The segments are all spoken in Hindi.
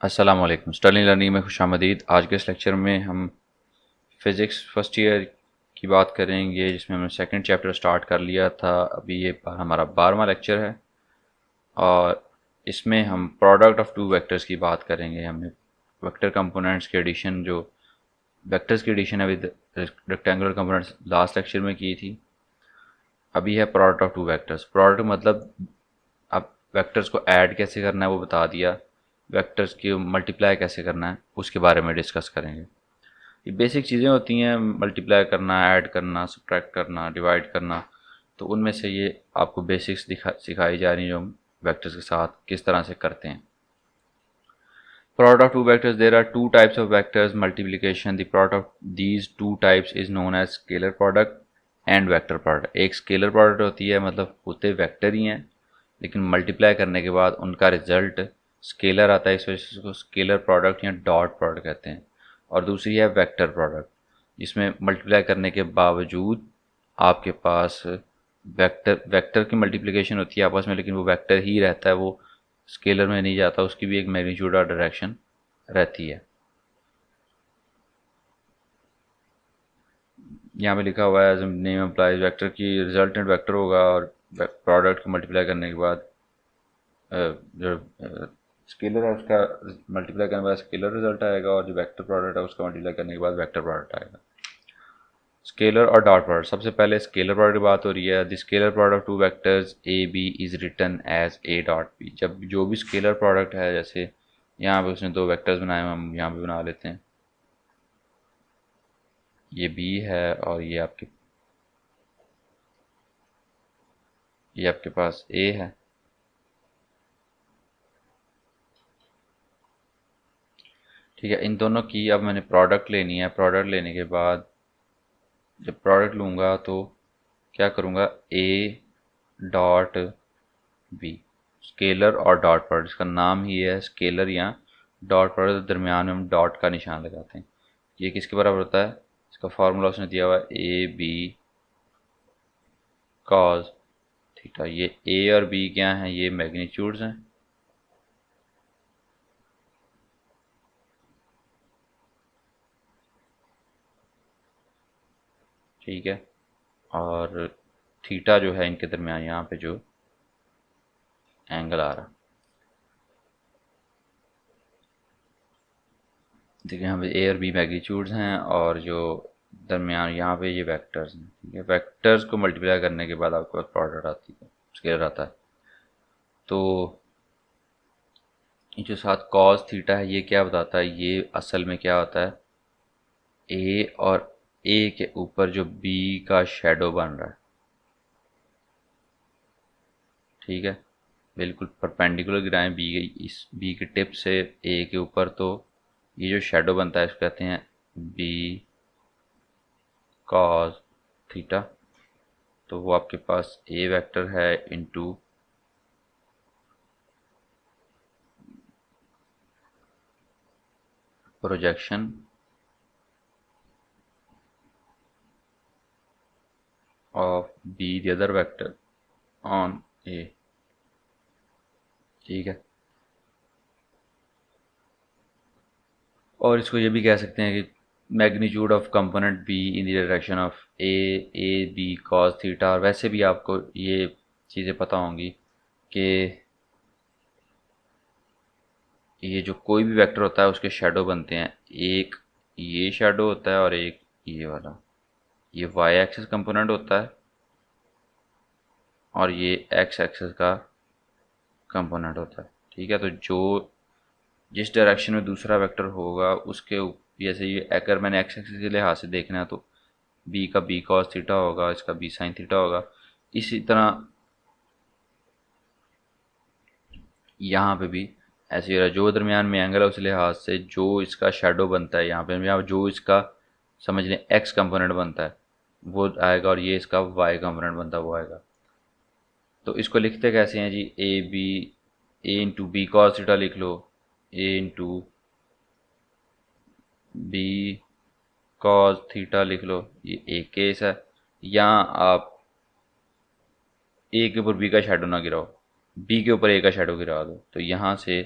अस्सलाम वालेकुम। स्टर्लिंग लर्निंग में खुशामदीद। आज के इस लेक्चर में हम फ़िज़िक्स फर्स्ट ईयर की बात करेंगे, जिसमें हमने सेकंड चैप्टर स्टार्ट कर लिया था। अभी ये हमारा 12वां लेक्चर है और इसमें हम प्रोडक्ट ऑफ टू वेक्टर्स की बात करेंगे। हमने वेक्टर कंपोनेंट्स की एडिशन, जो वेक्टर्स की एडिशन है with rectangular components, last lecture में की थी। अभी है product of two vectors. Product मतलब अब वेक्टर्स को ऐड कैसे करना है वो बता दिया, वेक्टर्स की मल्टीप्लाई कैसे करना है उसके बारे में डिस्कस करेंगे। ये बेसिक चीज़ें होती हैं, मल्टीप्लाई करना, ऐड करना, सब्ट्रैक्ट करना, डिवाइड करना। तो उनमें से ये आपको बेसिक्स सिखाई जा रही हैं, जो हम वेक्टर्स के साथ किस तरह से करते हैं। Product of two vectors. There are two types of vectors multiplication. The product of these two types is known as scalar product and vector product. एक स्केलर प्रोडक्ट होती है, मतलब होते वेक्टर ही हैं लेकिन मल्टीप्लाई करने के बाद उनका रिजल्ट स्केलर आता है, इस वजह से उसको स्केलर प्रोडक्ट या डॉट प्रोडक्ट कहते हैं। और दूसरी है वेक्टर प्रोडक्ट, जिसमें मल्टीप्लाई करने के बावजूद आपके पास वेक्टर वेक्टर की मल्टीप्लिकेशन होती है आपस में, लेकिन वो वेक्टर ही रहता है, वो स्केलर में नहीं जाता, उसकी भी एक मैग्नीट्यूड और डायरेक्शन रहती है। यहाँ पे लिखा हुआ है एज नेम एम्प्लाइज, वेक्टर की रिजल्टेंट वेक्टर होगा और प्रोडक्ट को मल्टीप्लाई करने के बाद जो स्केलर है उसका मल्टीप्लाई करने के बाद स्केलर रिजल्ट आएगा, और जो वेक्टर प्रोडक्ट है उसका मल्टीप्लाई करने के बाद वेक्टर प्रोडक्ट आएगा। स्केलर और डॉट प्रोडक्ट। सबसे पहले स्केलर प्रोडक्ट की बात हो रही है। The scalar product of two vectors A B is written as A dot B. जब जो भी स्केलर प्रोडक्ट है, जैसे यहाँ पे उसने दो वेक्टर्स बनाए हैं, हम यहाँ पे बना लेते हैं। ये बी है और ये आपके पास ए है। ठीक है, इन दोनों की अब मैंने प्रोडक्ट लेनी है। प्रोडक्ट लेने के बाद जब प्रोडक्ट लूँगा तो क्या करूँगा, ए डॉट बी। स्केलर और डॉट प्रोडक्ट, इसका नाम ही है स्केलर या डॉट प्रोडक्ट, दरमियान में हम डॉट का निशान लगाते हैं। ये किसके बराबर होता है, इसका फार्मूला उसने दिया हुआ है ए बी कॉज थीटा। ये ए और बी क्या हैं, ये मैग्नीट्यूड्स हैं। ठीक है, और थीटा जो है इनके दरमियान यहाँ पे जो एंगल आ रहा, देखिए यहाँ पे ए और बी मैग्नीट्यूड्स हैं और जो दरमियान यहाँ पे ये वेक्टर्स हैं। ठीक है, वेक्टर्स को मल्टीप्लाई करने के बाद आपके पास प्रोडक्ट आती है, स्केलर आता है। तो ये जो साथ कॉस थीटा है, ये क्या बताता है, ये असल में क्या होता है, ए और ए के ऊपर जो बी का शेडो बन रहा है। ठीक है, बिल्कुल परपेंडिकुलर गिराएं बी के, इस बी के टिप से ए के ऊपर, तो ये जो शेडो बनता है इसको कहते हैं बी कॉस थीटा। तो वो आपके पास ए वेक्टर है into projection of B the other vector on A. ठीक है, और इसको ये भी कह सकते हैं कि magnitude of component B in the direction of A B cos theta. और वैसे भी आपको ये चीज़ें पता होंगी कि ये जो कोई भी वेक्टर होता है उसके शेडो बनते हैं। एक ये शेडो होता है और एक ये वाला, ये वाई एक्सिस कंपोनेंट होता है और ये एक्स एक्सिस का कंपोनेंट होता है। ठीक है, तो जो जिस डायरेक्शन में दूसरा वेक्टर होगा उसके जैसे ये अगर मैंने एक्स एक्सिस के लिहाज से देखना है तो बी का बी कॉस थीटा होगा, इसका बी साइन थीटा होगा। इसी तरह यहाँ पे भी ऐसे ही रहा, जो दरमियान में एंगल है उस लिहाज से जो इसका शेडो बनता है यहाँ पे, यहाँ जो इसका समझ लें एक्स कंपोनेंट बनता है वो आएगा, और ये इसका वाई कंपोनेंट बनता है वो आएगा। तो इसको लिखते कैसे हैं जी, A B, A into B cos theta लिख लो, A into B cos theta लिख लो, ये एक केस है। या आप ए के ऊपर बी का शेडो ना गिराओ, बी के ऊपर ए का शेडो गिरा दो, तो यहाँ से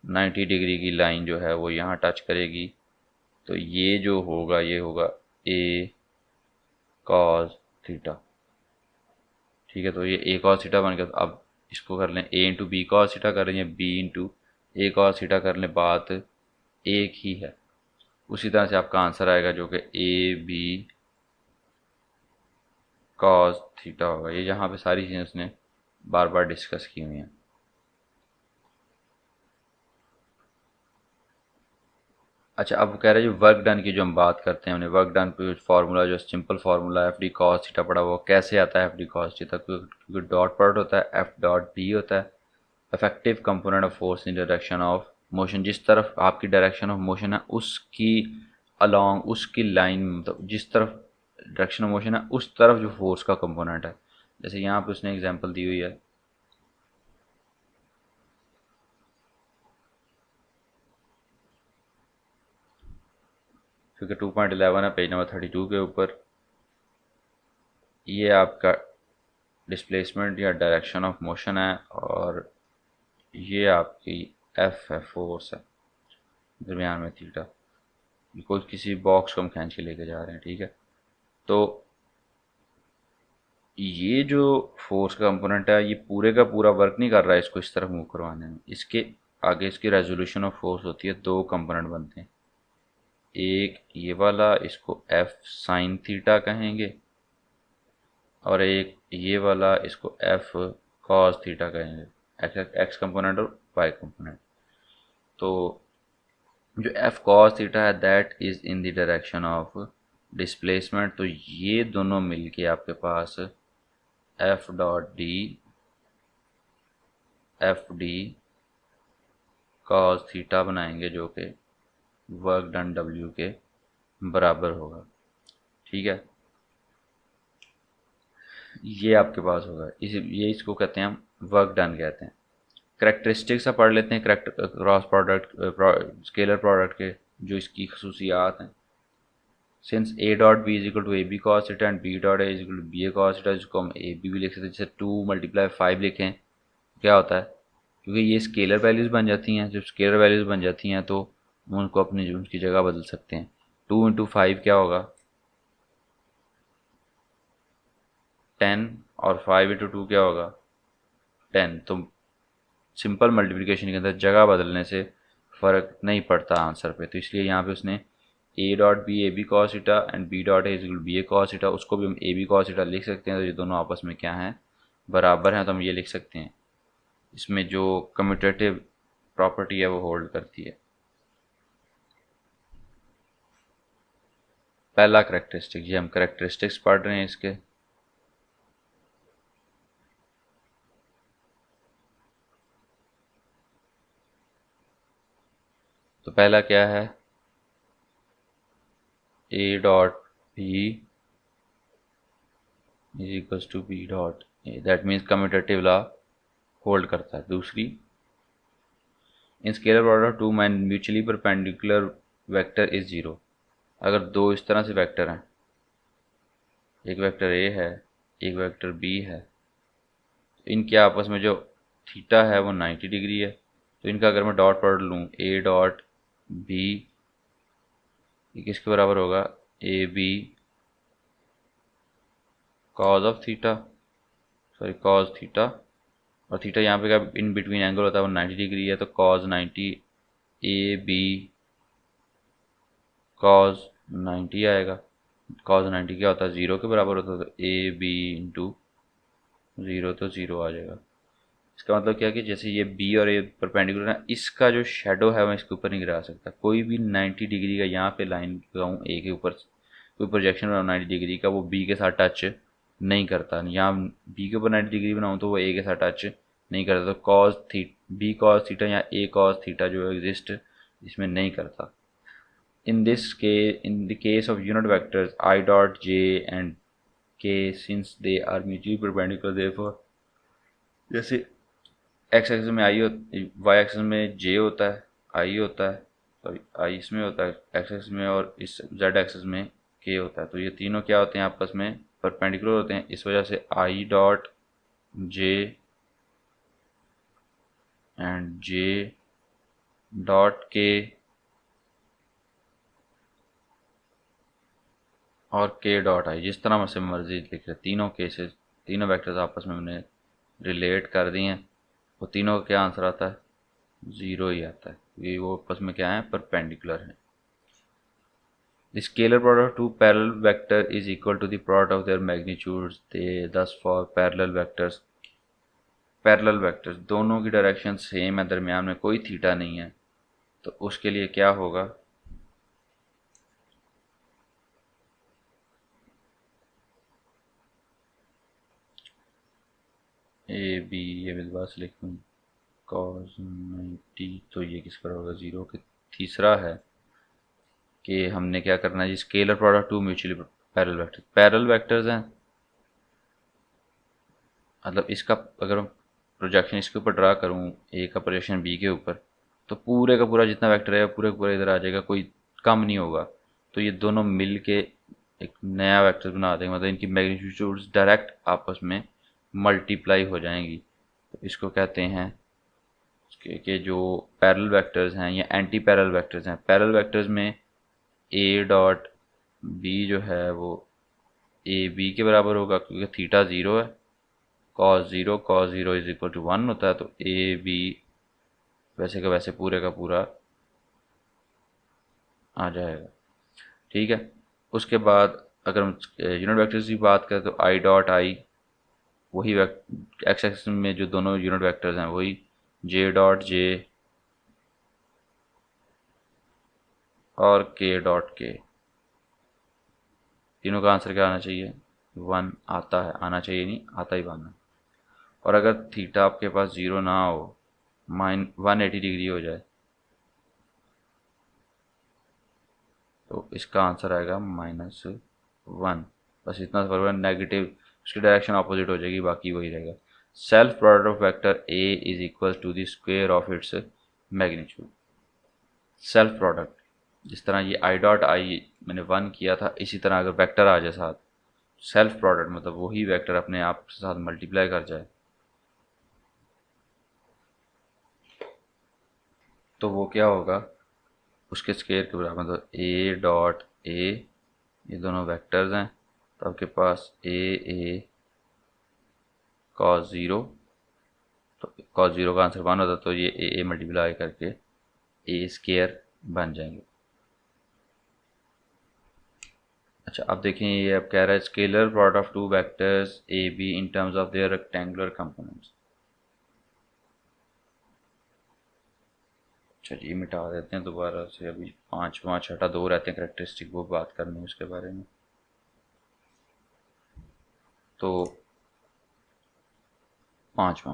90 डिग्री की लाइन जो है वो यहाँ टच करेगी, तो ये जो होगा ये होगा ए कॉस थीटा। ठीक है, तो ये ए कॉस थीटा बन गया। तो अब इसको कर लें ए इंटू बी कॉस थीटा कर लें, या बी इंटू ए कॉस थीटा कर लें, बात एक ही है। उसी तरह से आपका आंसर आएगा जो कि ए बी कॉस थीटा होगा। ये यहाँ पे सारी चीज़ें उसने बार बार डिस्कस की हुई हैं। अच्छा, अब कह रहे हैं जो वर्क डन की जो हम बात करते हैं, हमने वर्क डन पे फार्मूला जो simple formula F D cos theta पड़ा, वो कैसे आता है एफ डी कॉस थीटा? क्योंकि डॉट प्रोडक्ट होता है, एफ डॉट बी होता है, effective component of force in direction of motion. जिस तरफ आपकी डायरेक्शन ऑफ मोशन है उसकी अलोंग, उसकी लाइन, मतलब जिस तरफ डायरेक्शन ऑफ मोशन है उस तरफ जो फोर्स का कंपोनेंट है। जैसे यहाँ पे उसने एग्जांपल दी हुई है, क्योंकि 2.11 है पेज नंबर 32 के ऊपर। ये आपका डिस्प्लेसमेंट या डायरेक्शन ऑफ मोशन है, और ये आपकी एफ है, फोर्स है दरमियान में थीटा। कोई किसी बॉक्स को हम खींच के लेके जा रहे हैं, ठीक है। तो ये जो फोर्स का कंपोनेंट है ये पूरे का पूरा वर्क नहीं कर रहा है इसको इस तरफ मूव करवाने में। इसके आगे इसकी रेजोल्यूशन ऑफ फोर्स होती है, दो कंपोनेंट बनते हैं। एक ये वाला, इसको एफ साइन थीटा कहेंगे, और एक ये वाला, इसको एफ कॉस थीटा कहेंगे। एक्स कंपोनेंट और वाई कंपोनेंट। तो जो एफ कॉस थीटा है that is in the direction of displacement. तो ये दोनों मिलके आपके पास F dot D, F D cos theta बनाएंगे, जो कि वर्क डन डब्ल्यू के बराबर होगा। ठीक है, ये आपके पास होगा। ये इसको कहते हैं हम वर्क डन कहते हैं। करेक्टरिस्टिक्स आप पढ़ लेते हैं क्रॉस प्रोडक्ट स्केलर प्रोडक्ट के, जो इसकी खसूसियात हैं। Since A dot B is equal to A B cos theta and B dot A is equal to B A cos theta, जिसको हम ए बी भी लिख सकते हैं। जैसे 2 मल्टीप्लाई 5 लिखें, क्या होता है? क्योंकि ये स्केलर वैल्यूज़ बन जाती हैं। जब स्केलर वैल्यूज़ बन जाती हैं तो उनको अपनी उनकी जगह बदल सकते हैं। 2 इंटू 5 क्या होगा? 10, और 5 इंटू 2 क्या होगा? 10। तो सिंपल मल्टीप्लिकेशन के अंदर जगह बदलने से फ़र्क नहीं पड़ता आंसर पे। तो इसलिए यहाँ पे उसने A dot B A B cos theta and B dot A equal B A cos theta, उसको भी हम ए बी कॉस थीटा लिख सकते हैं। तो ये दोनों आपस में क्या हैं? बराबर हैं। तो हम ये लिख सकते हैं, इसमें जो कम्यूटेटिव प्रॉपर्टी है वो होल्ड करती है। पहला करेक्टरिस्टिक, ये हम करेक्टरिस्टिक्स पढ़ रहे हैं इसके। तो पहला क्या है? A dot B is equals to B dot A, that means commutative law hold करता है। दूसरी, इन स्केलर प्रोडक्ट टू मैन mutually perpendicular vector is zero. अगर दो इस तरह से वेक्टर हैं, एक वेक्टर ए है, एक वेक्टर बी है, तो इनके आपस में जो थीटा है वो 90 डिग्री है। तो इनका अगर मैं डॉट प्रोडक्ट लूँ, ए डॉट बी, ये किसके बराबर होगा? A B cos of theta, sorry cos theta, और थीटा यहाँ पे क्या इन बिटवीन एंगल होता है वो 90 डिग्री है। तो कॉज 90 ए बी कॉज 90 आएगा। कॉज 90 क्या होता है? ज़ीरो के बराबर होता है। तो ए बी इंटू ज़ीरो, तो ज़ीरो आ जाएगा। इसका मतलब क्या है कि जैसे ये बी और ए परपेंडिकुलर है, इसका जो शेडो है मैं इसके ऊपर नहीं गिरा सकता। कोई भी 90 डिग्री का यहाँ पे लाइन लगाऊँ ए के ऊपर, कोई प्रोजेक्शन बनाऊँ 90 डिग्री का, वो बी के साथ टच नहीं करता। यहाँ बी के ऊपर 90 डिग्री बनाऊँ तो वो ए के साथ टच नहीं करता। तो कॉज बी कॉज थीटा या ए कॉज थीटा जो एग्जिस्ट इसमें नहीं करता। In this case, in the case of unit vectors I dot j and k, since they are mutually perpendicular, therefore जैसे x एक्सिस में i y एक्सिस में j होता है, i होता है, सॉरी i इसमें होता है x एक्सिस में, और इस z एक्सिस में k होता है। तो ये तीनों क्या होते हैं? आपस में परपेंडिकुलर होते हैं। इस वजह से i dot j and j dot के और के डॉट आई, जिस तरह से मर्जी लिख रहे, तीनों केसेस, तीनों वेक्टर्स आपस में हमने रिलेट कर दिए हैं। वो तीनों का क्या आंसर आता है? ज़ीरो ही आता है, ये वो आपस में क्या है? परपेंडिकुलर है। The scalar product of two parallel vector is equal to the product of their magnitudes. They thus for parallel vectors दोनों की डायरेक्शन सेम है, दरमियान में कोई थीटा नहीं है, तो उसके लिए क्या होगा? ए बी, ये विदवास लिखूँ कॉस 90, तो ये किस पर होगा? ज़ीरो के। तीसरा है कि हमने क्या करना है जी, scalar product two mutually parallel vectors हैं, मतलब इसका अगर हम प्रोजेक्शन इसके ऊपर ड्रा करूँ, ए का प्रोजेक्शन बी के ऊपर, तो पूरे का पूरा जितना वेक्टर है पूरे का पूरा इधर आ जाएगा, कोई कम नहीं होगा। तो ये दोनों मिल के एक नया वेक्टर बना देंगे, मतलब इनकी मैग्नीट्यूड्स डायरेक्ट आपस में मल्टीप्लाई हो जाएंगी। तो इसको कहते हैं कि जो पैरेलल वेक्टर्स हैं या एंटी पैरेलल वेक्टर्स हैं। पैरेलल वेक्टर्स में ए डॉट बी जो है वो ए बी के बराबर होगा, क्योंकि थीटा ज़ीरो है। Cos zero is equal to one होता है, तो ए बी वैसे का वैसे पूरे का पूरा आ जाएगा। ठीक है। उसके बाद अगर हम यूनिट वेक्टर्स की बात करें तो आई डॉट आई, वही एक्स एक्सिस में जो दोनों यूनिट वेक्टर्स हैं वही जे डॉट जे और के डॉट के, तीनों का आंसर क्या आना चाहिए? वन आता है, आना चाहिए नहीं, आता ही वन है। और अगर थीटा आपके पास ज़ीरो ना हो, 180 डिग्री हो जाए, तो इसका आंसर आएगा -1। बस इतना फर्क है, नेगेटिव उसकी डायरेक्शन अपोजिट हो जाएगी, बाकी वही रहेगा। Self product of vector A is equal to the square of its magnitude. Self product, जिस तरह ये आई डॉट आई मैंने वन किया था, इसी तरह अगर वेक्टर आ जाए साथ, सेल्फ प्रोडक्ट मतलब वही वेक्टर अपने आप के साथ मल्टीप्लाई कर जाए, तो वो क्या होगा? उसके स्क्वायर के बराबर। मतलब ए डॉट ए, ये दोनों वेक्टर्स हैं, तो आपके पास ए कॉस ज़ीरो, तो कॉस ज़ीरो का आंसर वन होता, तो ये ए मल्टीप्लाई करके ए स्क्वायर बन जाएंगे। अच्छा, अब देखें, ये अब कह रहा है scalar product of two vectors A be in terms of their rectangular components. अच्छा जी, मिटा देते हैं दोबारा से, अभी पाँच छठा दो रहते हैं करेक्टरिस्टिक, वो बात करनी है उसके बारे में। तो पाँचवा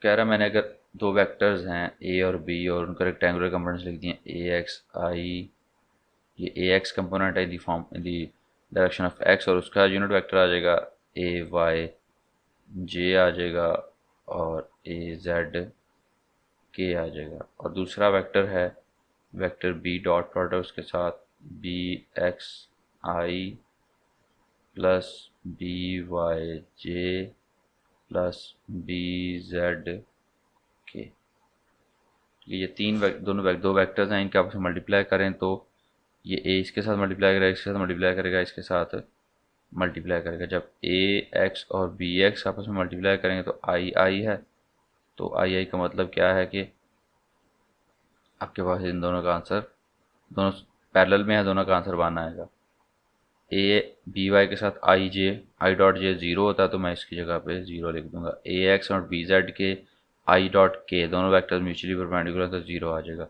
कह रहा है, मैंने अगर दो वेक्टर्स हैं ए और बी और उनका रेक्टेंगुलर कंपोनेंट्स लिख दिए, ए एक्स आई, ये ए एक्स कंपोनेंट है in the form in the direction of X, और उसका यूनिट वेक्टर आ जाएगा ए वाई जे आ जाएगा, और ए जेड के आ जाएगा। और दूसरा वेक्टर है वेक्टर बी डॉट प्रोडक्ट उसके साथ बी एक्स आई प्लस बी वाई जे प्लस बी जेड के। ये दो वेक्टर्स हैं, इनके आपस में मल्टीप्लाई करें तो ये ए इसके साथ मल्टीप्लाई करेगा, इसके साथ मल्टीप्लाई करेगा, इसके साथ मल्टीप्लाई करेगा। जब ए एक्स और बी एक्स आपस में मल्टीप्लाई करेंगे तो आई आई है, तो आई आई का मतलब क्या है कि आपके पास इन दोनों का आंसर, दोनों पैरेलल में है, दोनों का आंसर वन आएगा। ए बी वाई के साथ आई डॉट जे ज़ीरो होता है, तो मैं इसकी जगह पे ज़ीरो लिख दूंगा। ए एक्स और बी जेड के आई डॉट के दोनों वेक्टर्स म्यूचुअली परपेंडिकुलर, तो ज़ीरो आ जाएगा।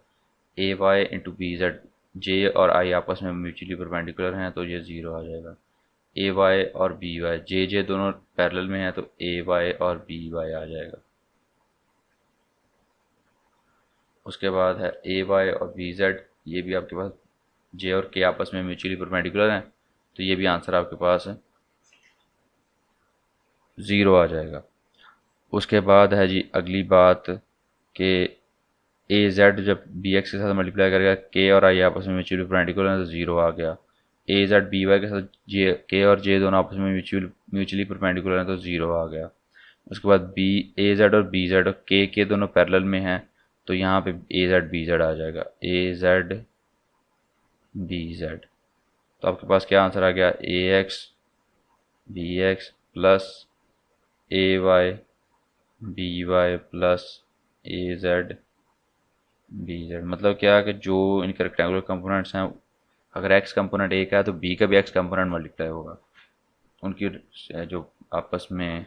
ए वाई इंटू बी जेड, जे और आई आपस में म्यूचुअली परपेंडिकुलर हैं, तो ये ज़ीरो आ जाएगा। ए वाई और बी वाई, जे दोनों पैरेलल में हैं, तो ए वाई और बी वाई आ जाएगा। उसके बाद है ए वाई और बी जेड, ये भी आपके पास जे और के आपस में म्यूचुअली परपेंडिकुलर हैं, तो ये भी आंसर आपके पास है ज़ीरो आ जाएगा। उसके बाद है जी अगली बात कि ए जेड जब बी एक्स के साथ मल्टीप्लाई करेगा, के और आई आपस में म्यूचुअली परपेंडिकुलर है, तो ज़ीरो आ गया। ए जेड बी वाई के साथ जे के और जे दोनों आपस में म्यूचुअली परपेंडिकुलर हैं, तो ज़ीरो आ गया। उसके बाद बी ए जेड और बी जेड और के दोनों पैरेलल में हैं, तो यहाँ पे ए जेड बी जेड आ जाएगा, ए जेड बी जेड। तो आपके पास क्या आंसर आ गया, ए X B X plus A Y B Y plus A Z B Z. मतलब क्या है कि जो इनके रेक्टेंगुलर कंपोनेंट्स हैं, अगर एक्स कंपोनेंट एक है तो बी का भी एक्स कंपोनेंट मल्टीप्लाई होगा। उनकी जो आपस में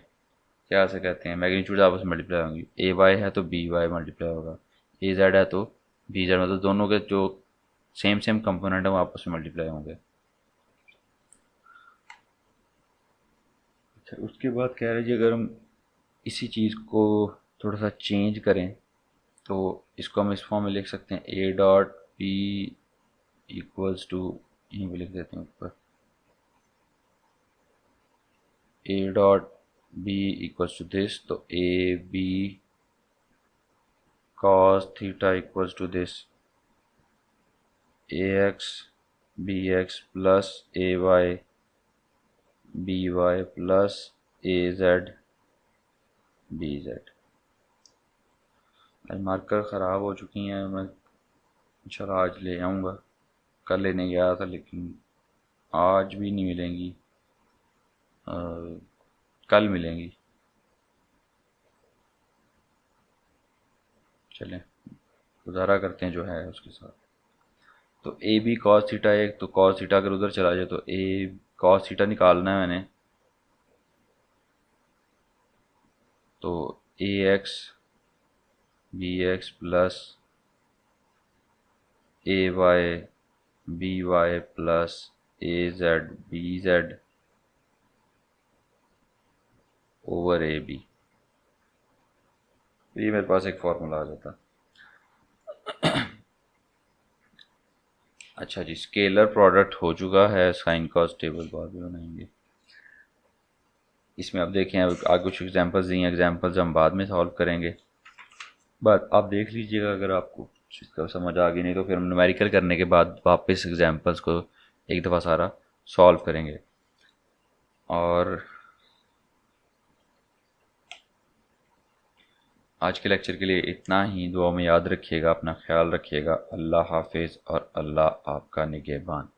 क्या से कहते हैं मैग्नीट्यूड आपस में मल्टीप्लाई होंगी। ए वाई है तो बी वाई मल्टीप्लाई होगा, ए जेड है तो बी जेड, मतलब दोनों के जो सेम सेम कंपोनेंट है वो आपस में मल्टीप्लाई होंगे। अच्छा, उसके बाद कह रहे जी अगर हम इसी चीज़ को थोड़ा सा चेंज करें तो इसको हम इस फॉर्म में लिख सकते हैं, A dot P equals to, यहीं पे लिख देते हैं ऊपर, A dot B equals to this, तो A B cos theta equals to this, A X B X plus A Y B Y plus A Z B Z. Marker ख़राब हो चुकी हैं, मैं इंशाल्लाह आज ले आऊँगा। कल लेने गया था लेकिन आज भी नहीं मिलेंगी, कल मिलेंगी। चलें गुजारा करते हैं जो है उसके साथ। तो ए बी कॉस थीटा एक, तो कॉस थीटा अगर उधर चला जाए तो ए कॉस थीटा निकालना है मैंने, तो A X B X plus A Y B Y plus A Z B Z over A B. ये मेरे पास एक फार्मूला आ जाता। अच्छा जी, स्केलर प्रोडक्ट हो चुका है, साइन कॉस टेबल बाद में बनाएंगे। इसमें आप देखें, अब आगे कुछ एग्जांपल्स दी हैं, एग्जांपल्स हम बाद में सॉल्व करेंगे। बट आप देख लीजिएगा अगर आपको इसका समझ आ गई, नहीं तो फिर हम न्यूमेरिकल करने के बाद वापस एग्जांपल्स को एक दफ़ा सारा सॉल्व करेंगे। और आज के लेक्चर के लिए इतना ही। दुआ में याद रखिएगा, अपना ख्याल रखिएगा। अल्लाह हाफिज़ और अल्लाह आपका निगहबान।